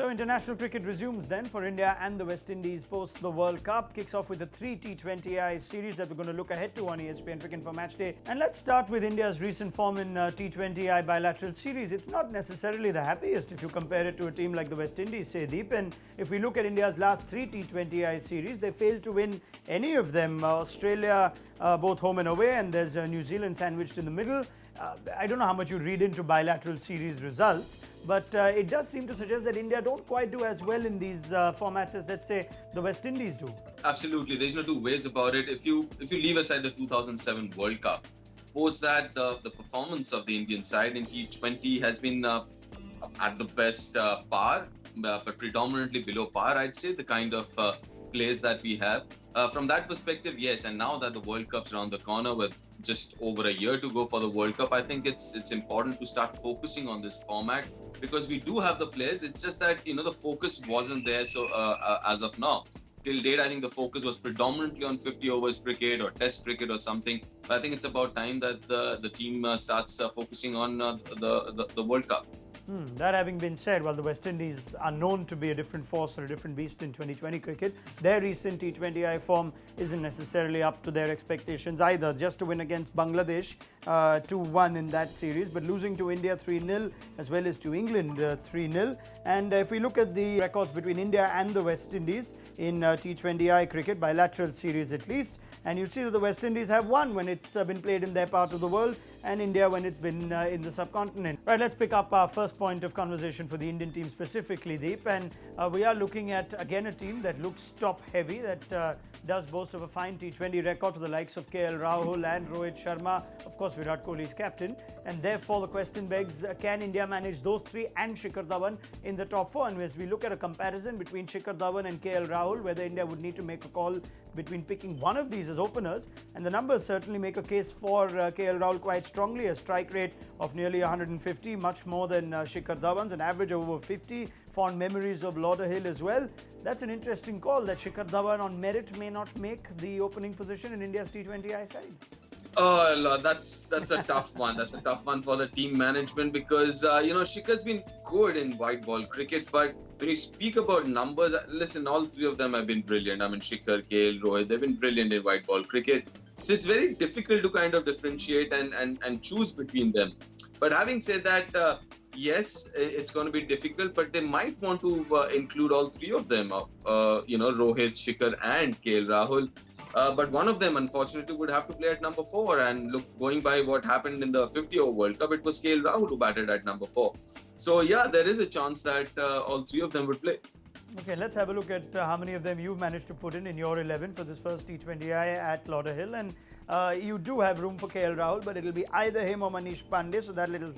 So international cricket resumes then for India and the West Indies post the World Cup. Kicks off with the 3 T20I series that we're going to look ahead to on ESPNcricinfo Match Day. And let's start with India's recent form in T20I bilateral series. It's not necessarily the happiest if you compare it to a team like the West Indies, say, Deep. And if we look at India's last 3 T20I series, they failed to win any of them. Australia, both home and away, and there's New Zealand sandwiched in the middle. I don't know how much you read into bilateral series results, but it does seem to suggest that India don't quite do as well in these formats as, let's say, the West Indies do. Absolutely, there's no two ways about it. If you leave aside the 2007 World Cup, post that the performance of the Indian side in T20 has been at the best par, but predominantly below par, I'd say, the kind of plays that we have. From that perspective, yes, and now that the World Cup's around the corner with just over a year to go for the World Cup, I think it's important to start focusing on this format because we do have the players. It's just that, the focus wasn't there. So as of now, till date, I think the focus was predominantly on 50 overs cricket or test cricket or something. But I think it's about time that the team starts focusing on the World Cup. That having been said, while the West Indies are known to be a different force or a different beast in 2020 cricket, their recent T20I form isn't necessarily up to their expectations either. Just to win against Bangladesh 2-1 in that series, but losing to India 3-0 as well as to England 3-0. And if we look at the records between India and the West Indies in T20I cricket, bilateral series at least, and you'll see that the West Indies have won when it's been played in their part of the world, and India when it's been in the subcontinent. Right, let's pick up our first point of conversation for the Indian team specifically, Deep. And we are looking at, again, a team that looks top-heavy, that does boast of a fine T20 record for the likes of KL Rahul and Rohit Sharma. Of course, Virat Kohli is captain. And therefore, the question begs, can India manage those three and Shikhar Dhawan in the top four? And as we look at a comparison between Shikhar Dhawan and KL Rahul, whether India would need to make a call between picking one of these as openers, and the numbers certainly make a case for KL Rahul quite strongly. A strike rate of nearly 150, much more than Shikhar Dhawan's, an average of over 50, fond memories of Lauderhill as well. That's an interesting call that Shikhar Dhawan on merit may not make the opening position in India's T20I side. Oh, that's a tough one. That's a tough one for the team management because, Shikhar's been good in white ball cricket, but when you speak about numbers, listen, all three of them have been brilliant. I mean, Shikhar, KL, Rohit, they've been brilliant in white ball cricket. So it's very difficult to kind of differentiate and choose between them. But having said that, yes, it's going to be difficult, but they might want to include all three of them, Rohit, Shikhar and KL Rahul. But one of them, unfortunately, would have to play at number 4. And look, going by what happened in the 50-over World Cup, it was KL Rahul who batted at number 4. So, yeah, there is a chance that all three of them would play. Okay, let's have a look at how many of them you've managed to put in your 11 for this first T20I at Lauderhill. And you do have room for KL Rahul, but it'll be either him or Manish Pandey. So that little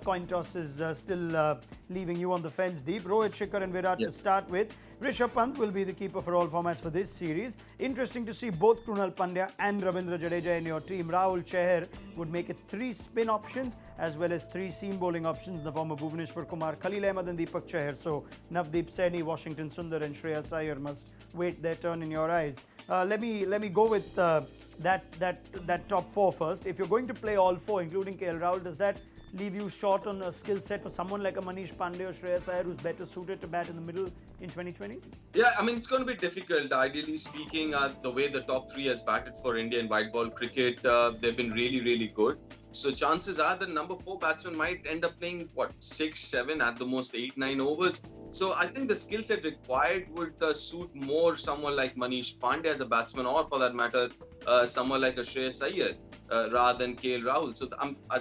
coin toss is still leaving you on the fence, Deep. Rohit, Shikhar and Virat to start with. Rishabh Pant will be the keeper for all formats for this series. Interesting to see both Krunal Pandya and Ravindra Jadeja in your team. Rahul Chahar would make it 3 spin options as well as 3 seam bowling options in the form of Bhuvaneshwar Kumar, Khalil Ahmed and Deepak Chahar. So Navdeep Saini, Washington Sundar and Shreyas Iyer must wait their turn in your eyes. Let me go with that top 4 first. If you're going to play all 4, including KL Rahul, does that leave you short on a skill set for someone like a Manish Pandey or Shreyas Iyer who's better suited to bat in the middle in 2020s? Yeah, I mean, it's going to be difficult. Ideally speaking, the way the top 3 has batted for India in white ball cricket, they've been really, really good. So chances are that number 4 batsman might end up playing, 6, 7, at the most 8, 9 overs. So I think the skill set required would suit more someone like Manish Pandey as a batsman, or for that matter, someone like a Shreyas Iyer. Rather than KL Rahul. So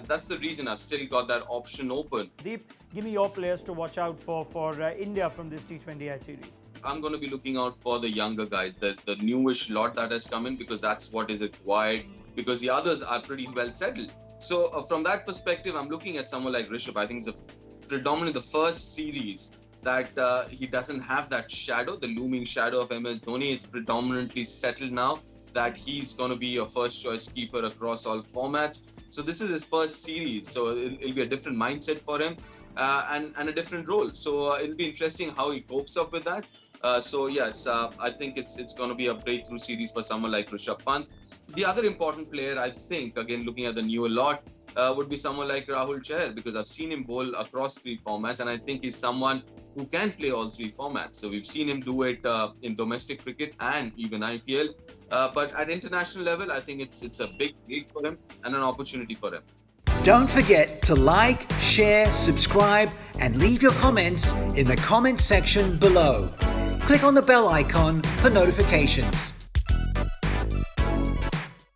that's the reason I've still got that option open. Deep, give me your players to watch out for India from this T20I series. I'm going to be looking out for the younger guys, the newish lot that has come in, because that's what is required, because the others are pretty well settled. So from that perspective, I'm looking at someone like Rishabh. I think it's predominantly the first series that he doesn't have that shadow, the looming shadow of MS Dhoni. It's predominantly settled now that he's going to be a first choice keeper across all formats. So this is his first series, so it'll be a different mindset for him and a different role. So it'll be interesting how he copes up with that. So yes, I think it's going to be a breakthrough series for someone like Rishabh Pant. The other important player, I think, again looking at the newer lot, would be someone like Rahul Chahar, because I've seen him bowl across three formats, and I think he's someone who can play all three formats. So we've seen him do it in domestic cricket and even IPL. But at international level, I think it's a big break for him and an opportunity for him. Don't forget to like, share, subscribe, and leave your comments in the comment section below. Click on the bell icon for notifications.